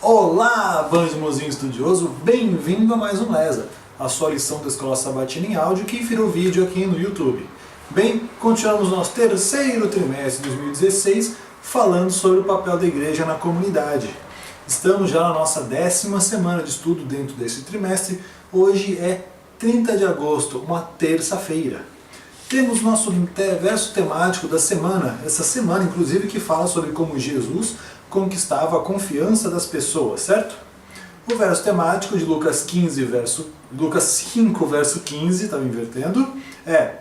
Olá, Banjimozinho estudioso, bem-vindo a mais um Lesa, a sua lição da Escola Sabatina em áudio que virou vídeo aqui no YouTube. Bem, continuamos nosso terceiro trimestre de 2016 falando sobre o papel da igreja na comunidade. Estamos já na nossa 10ª semana de estudo dentro desse trimestre. Hoje é 30 de agosto, uma terça-feira. Temos nosso verso temático da semana, essa semana inclusive, que fala sobre como Jesus conquistava a confiança das pessoas, certo? O verso temático de Lucas 5, verso 15, estava invertendo, é: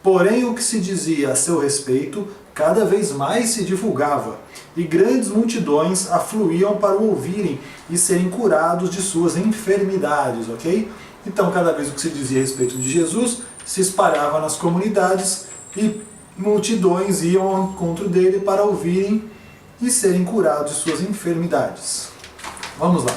porém o que se dizia a seu respeito cada vez mais se divulgava, e grandes multidões afluíam para o ouvirem e serem curados de suas enfermidades, ok? Então cada vez o que se dizia a respeito de Jesus se espalhava nas comunidades e multidões iam ao encontro dele para ouvirem e serem curados de suas enfermidades. Vamos lá.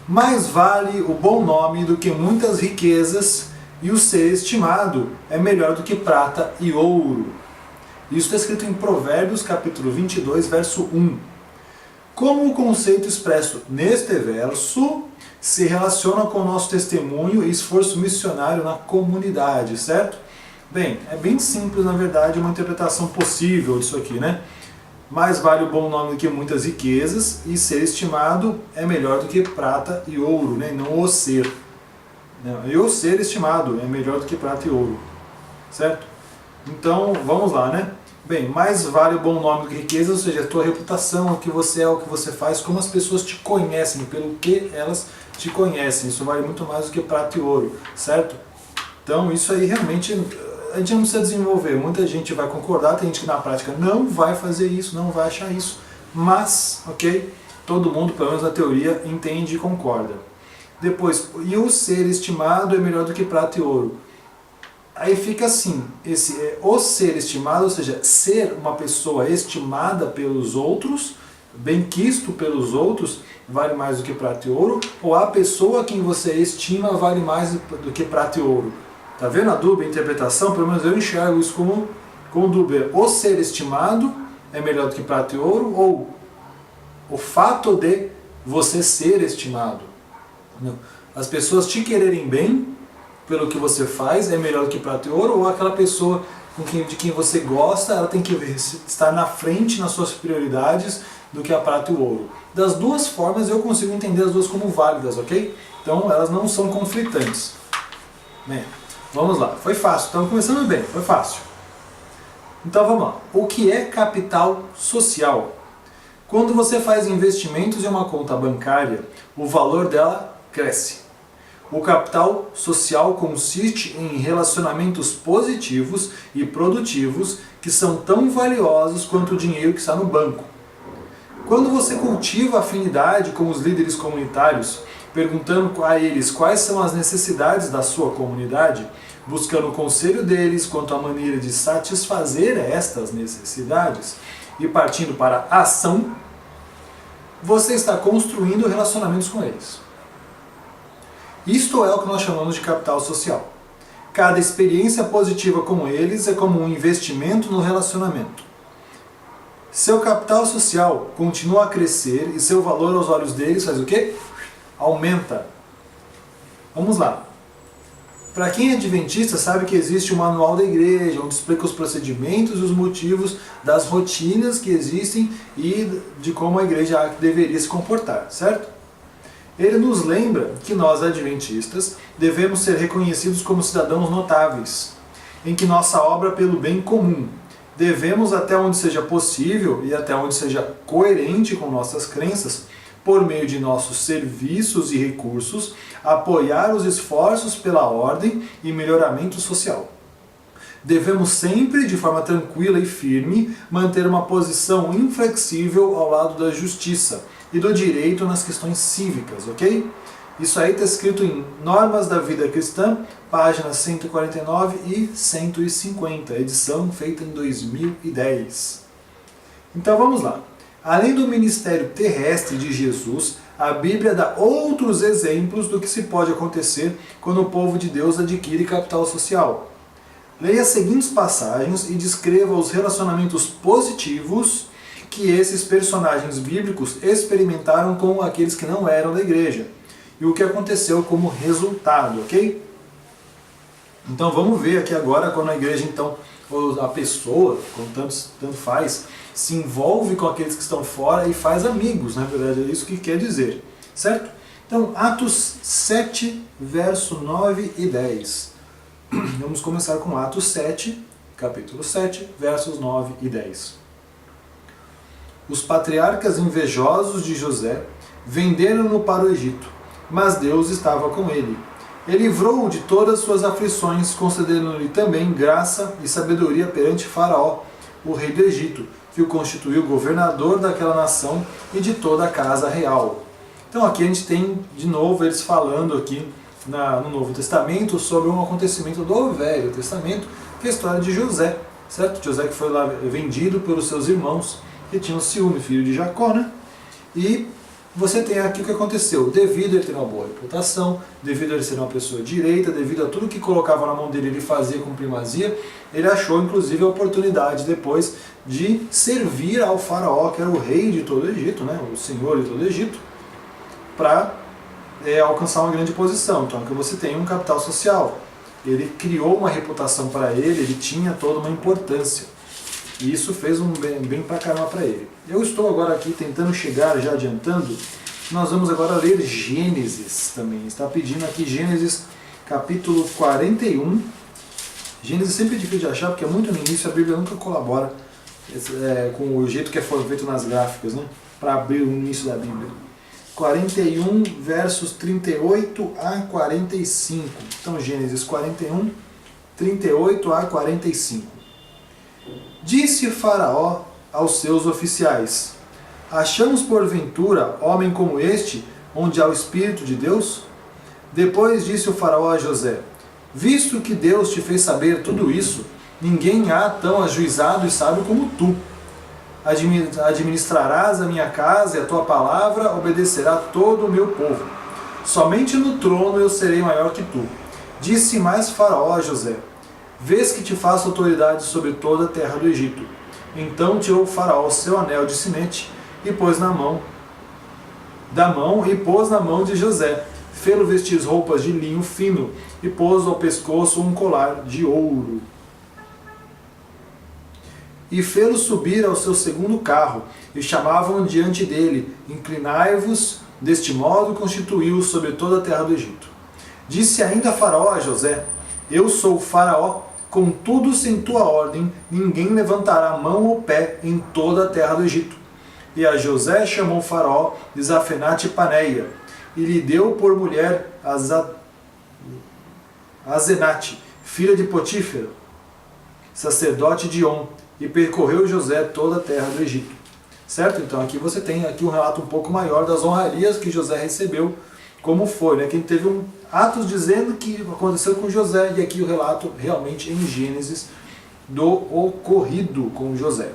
Mais vale o bom nome do que muitas riquezas, e o ser estimado é melhor do que prata e ouro. Isso está escrito em Provérbios capítulo 22, verso 1. Como o conceito expresso neste verso se relaciona com o nosso testemunho e esforço missionário na comunidade, certo? Bem, é bem simples, na verdade, uma interpretação possível disso aqui, né? Mais vale o bom nome do que muitas riquezas, e ser estimado é melhor do que prata e ouro, né? Não o ser. E o ser estimado é melhor do que prata e ouro, certo? Então, vamos lá, né? Bem, mais vale o bom nome do que riqueza, ou seja, a tua reputação, o que você é, o que você faz, como as pessoas te conhecem, pelo que elas te conhecem. Isso vale muito mais do que prata e ouro, certo? Então, isso aí realmente a gente não precisa desenvolver. Muita gente vai concordar, tem gente que na prática não vai fazer isso, não vai achar isso. Mas, ok? Todo mundo, pelo menos na teoria, entende e concorda. Depois, e o ser estimado é melhor do que prata e ouro. Aí fica assim, o ser estimado, ou seja, ser uma pessoa estimada pelos outros, benquisto pelos outros, vale mais do que prata e ouro, ou a pessoa a quem você estima vale mais do que prata e ouro. Tá vendo a dúbia interpretação? Pelo menos eu enxergo isso como dúbia. O ser estimado é melhor do que prata e ouro, ou o fato de você ser estimado. As pessoas te quererem bem pelo que você faz é melhor do que prata e ouro, ou aquela pessoa de quem você gosta, ela tem que estar na frente nas suas prioridades do que a prata e o ouro. Das duas formas eu consigo entender as duas como válidas, ok? Então elas não são conflitantes. Bem, vamos lá, foi fácil, estamos começando bem, foi fácil. Então vamos lá, o que é capital social? Quando você faz investimentos em uma conta bancária, o valor dela cresce. O capital social consiste em relacionamentos positivos e produtivos que são tão valiosos quanto o dinheiro que está no banco. Quando você cultiva afinidade com os líderes comunitários, perguntando a eles quais são as necessidades da sua comunidade, buscando o conselho deles quanto à maneira de satisfazer estas necessidades e partindo para a ação, você está construindo relacionamentos com eles. Isto é o que nós chamamos de capital social. Cada experiência positiva com eles é como um investimento no relacionamento. Seu capital social continua a crescer e seu valor aos olhos deles faz o quê? Aumenta. Vamos lá. Para quem é adventista sabe que existe o manual da igreja, onde explica os procedimentos e os motivos das rotinas que existem e de como a igreja deveria se comportar, certo? Ele nos lembra que nós, adventistas, devemos ser reconhecidos como cidadãos notáveis, em que nossa obra pelo bem comum. Devemos, até onde seja possível e até onde seja coerente com nossas crenças, por meio de nossos serviços e recursos, apoiar os esforços pela ordem e melhoramento social. Devemos sempre, de forma tranquila e firme, manter uma posição inflexível ao lado da justiça e do direito nas questões cívicas, ok? Isso aí está escrito em Normas da Vida Cristã, páginas 149 e 150, edição feita em 2010. Então vamos lá. Além do ministério terrestre de Jesus, a Bíblia dá outros exemplos do que se pode acontecer quando o povo de Deus adquire capital social. Leia as seguintes passagens e descreva os relacionamentos positivos que esses personagens bíblicos experimentaram com aqueles que não eram da igreja e o que aconteceu como resultado, ok? Então vamos ver aqui agora quando a igreja, então, ou a pessoa, como tanto faz, se envolve com aqueles que estão fora e faz amigos, na verdade é isso que quer dizer, certo? Então, Atos 7, verso 9 e 10. Vamos começar com Atos 7, capítulo 7, versos 9 e 10. Os patriarcas invejosos de José venderam-no para o Egito, mas Deus estava com ele. Ele livrou-o de todas suas aflições, concedendo-lhe também graça e sabedoria perante Faraó, o rei do Egito, que o constituiu governador daquela nação e de toda a casa real. Então aqui a gente tem, de novo, eles falando aqui no Novo Testamento sobre um acontecimento do Velho Testamento, que é a história de José, certo? José que foi lá vendido pelos seus irmãos, que tinham ciúme, filho de Jacó, né? E você tem aqui o que aconteceu. Devido a ele ter uma boa reputação, devido a ele ser uma pessoa direita, devido a tudo que colocava na mão dele ele fazia com primazia, ele achou inclusive a oportunidade depois de servir ao faraó, que era o rei de todo o Egito, né? O senhor de todo o Egito, para alcançar uma grande posição. Então aqui você tem um capital social. Ele criou uma reputação para ele, ele tinha toda uma importância. E isso fez um bem pra caramba para ele. Eu estou agora aqui tentando chegar, já adiantando, nós vamos agora ler Gênesis também. Está pedindo aqui Gênesis capítulo 41. Gênesis sempre é difícil de achar, porque é muito no início, a Bíblia nunca colabora com o jeito que é feito nas gráficas, né? Para abrir o início da Bíblia. 41, versos 38 a 45. Então, Gênesis 41, 38 a 45. Disse Faraó aos seus oficiais: achamos porventura homem como este, onde há o Espírito de Deus? Depois disse o Faraó a José: visto que Deus te fez saber tudo isso, ninguém há tão ajuizado e sábio como tu. Administrarás a minha casa e a tua palavra obedecerá todo o meu povo. Somente no trono eu serei maior que tu. Disse mais Faraó a José: vês que te faço autoridade sobre toda a terra do Egito. Então tirou o Faraó seu anel de sinete e pôs na mão de José. Fê-lo vestir roupas de linho fino e pôs ao pescoço um colar de ouro. E fê-lo subir ao seu segundo carro, e chamavam diante dele: inclinai-vos, deste modo constituiu sobre toda a terra do Egito. Disse ainda Faraó a José: eu sou o Faraó, contudo sem tua ordem, ninguém levantará mão ou pé em toda a terra do Egito. E a José chamou Faraó de Zafenate-Paneia, e lhe deu por mulher Azenate, filha de Potífera, sacerdote de On, e percorreu José toda a terra do Egito. Certo? Então aqui você tem aqui um relato um pouco maior das honrarias que José recebeu, como foi, né? Que teve Atos dizendo que aconteceu com José, e aqui o relato realmente em Gênesis do ocorrido com José.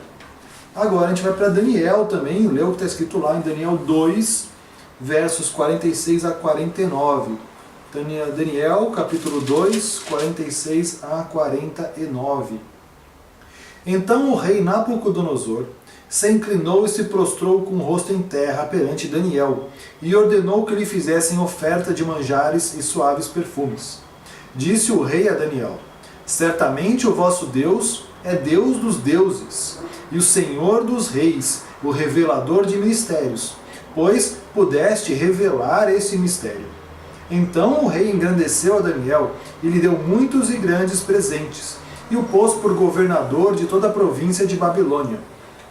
Agora a gente vai para Daniel também, lê o que está escrito lá em Daniel 2, versos 46 a 49. Daniel, capítulo 2, 46 a 49. Então o rei Nabucodonosor se inclinou e se prostrou com o rosto em terra perante Daniel, e ordenou que lhe fizessem oferta de manjares e suaves perfumes. Disse o rei a Daniel: certamente o vosso Deus é Deus dos deuses, e o Senhor dos reis, o revelador de mistérios, pois pudeste revelar esse mistério. Então o rei engrandeceu a Daniel, e lhe deu muitos e grandes presentes, e o pôs por governador de toda a província de Babilônia,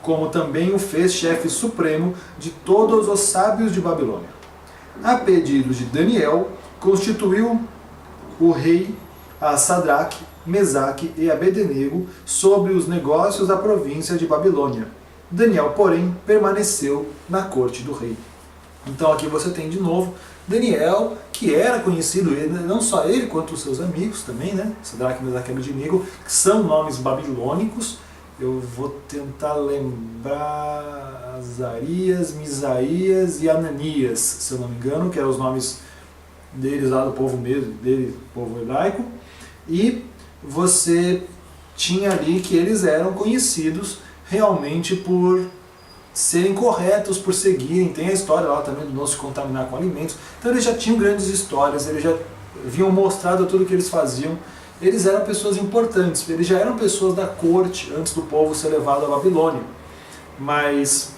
como também o fez chefe supremo de todos os sábios de Babilônia. A pedido de Daniel, constituiu o rei a Sadraque, Mesaque e Abednego sobre os negócios da província de Babilônia. Daniel, porém, permaneceu na corte do rei. Então aqui você tem de novo Daniel, que era conhecido, não só ele, quanto os seus amigos também, né? Sadraque, Mesaque e Abednego, que são nomes babilônicos. Eu vou tentar lembrar Azarias, Misaías e Ananias, se eu não me engano, que eram os nomes deles lá do povo mesmo, dele, povo hebraico. E você tinha ali que eles eram conhecidos realmente por serem corretos por seguirem. Tem a história lá também do não se contaminar com alimentos. Então eles já tinham grandes histórias, eles já haviam mostrado tudo o que eles faziam. Eles eram pessoas importantes, eles já eram pessoas da corte antes do povo ser levado à Babilônia. Mas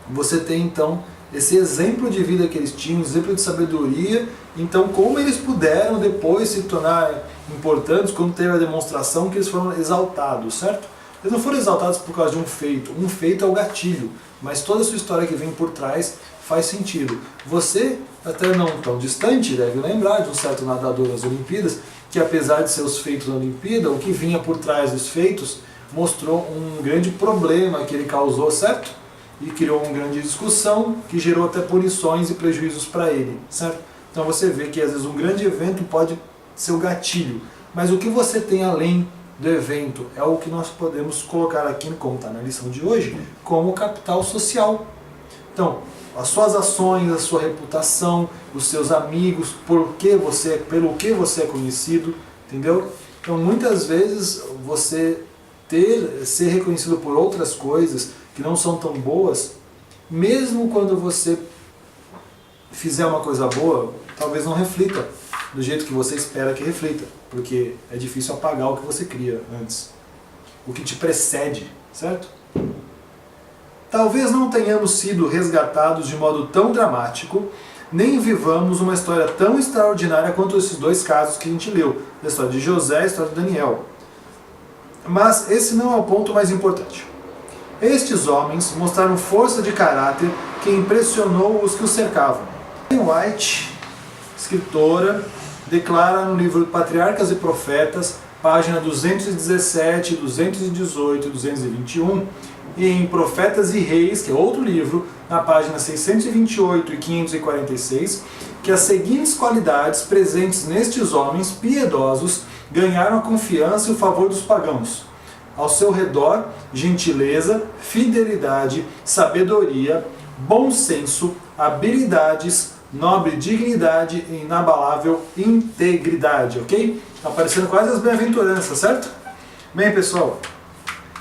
você tem então esse exemplo de vida que eles tinham, exemplo de sabedoria. Então como eles puderam depois se tornar importantes quando teve a demonstração que eles foram exaltados, certo? Eles não foram exaltados por causa de um feito é o gatilho, mas toda a sua história que vem por trás faz sentido. Você, até não tão distante, deve lembrar de um certo nadador nas Olimpíadas, que apesar de seus feitos na Olimpíada, o que vinha por trás dos feitos mostrou um grande problema que ele causou, certo? E criou uma grande discussão que gerou até punições e prejuízos para ele, certo? Então você vê que às vezes um grande evento pode ser o gatilho, mas o que você tem além do evento é o que nós podemos colocar aqui, como está na lição de hoje, como capital social. Então, as suas ações, a sua reputação, os seus amigos, pelo que você é conhecido, entendeu? Então, muitas vezes, você ser reconhecido por outras coisas que não são tão boas, mesmo quando você fizer uma coisa boa, talvez não reflita do jeito que você espera que reflita, porque é difícil apagar o que você cria antes, o que te precede, certo? Talvez não tenhamos sido resgatados de modo tão dramático, nem vivamos uma história tão extraordinária quanto esses dois casos que a gente leu, a história de José e a história de Daniel. Mas esse não é o ponto mais importante. Estes homens mostraram força de caráter que impressionou os que os cercavam. Ellen White, escritora, declara no livro Patriarcas e Profetas, página 217, 218 e 221, e em Profetas e Reis, que é outro livro, na página 628 e 546, que as seguintes qualidades presentes nestes homens piedosos ganharam a confiança e o favor dos pagãos. Ao seu redor, gentileza, fidelidade, sabedoria, bom senso, habilidades, nobre dignidade e inabalável integridade, ok? Tá aparecendo quase as bem-aventuranças, certo? Bem, pessoal,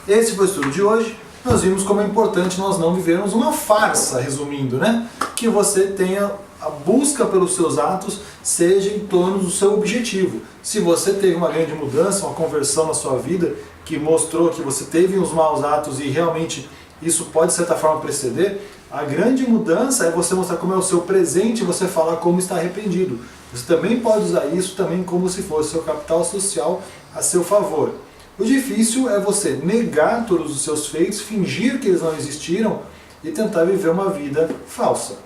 esse foi o estudo de hoje. Nós vimos como é importante nós não vivermos uma farsa, resumindo, né? Que você tenha a busca pelos seus atos seja em torno do seu objetivo. Se você teve uma grande mudança, uma conversão na sua vida, que mostrou que você teve uns maus atos e realmente isso pode de certa forma preceder, a grande mudança é você mostrar como é o seu presente e você falar como está arrependido. Você também pode usar isso também como se fosse seu capital social a seu favor. O difícil é você negar todos os seus feitos, fingir que eles não existiram e tentar viver uma vida falsa.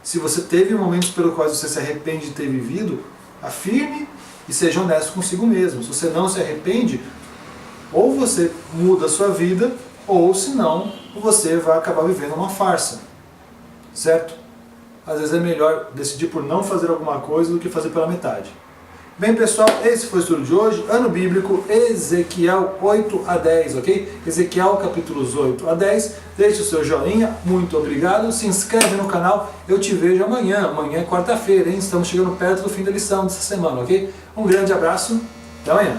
Se você teve momentos pelos quais você se arrepende de ter vivido, afirme e seja honesto consigo mesmo. Se você não se arrepende, ou você muda a sua vida, ou senão você vai acabar vivendo uma farsa. Certo? Às vezes é melhor decidir por não fazer alguma coisa do que fazer pela metade. Bem, pessoal, esse foi o estudo de hoje, ano bíblico, Ezequiel 8 a 10, ok? Ezequiel capítulos 8 a 10, deixe o seu joinha, muito obrigado, se inscreve no canal, eu te vejo amanhã é quarta-feira, hein? Estamos chegando perto do fim da lição dessa semana, ok? Um grande abraço, até amanhã.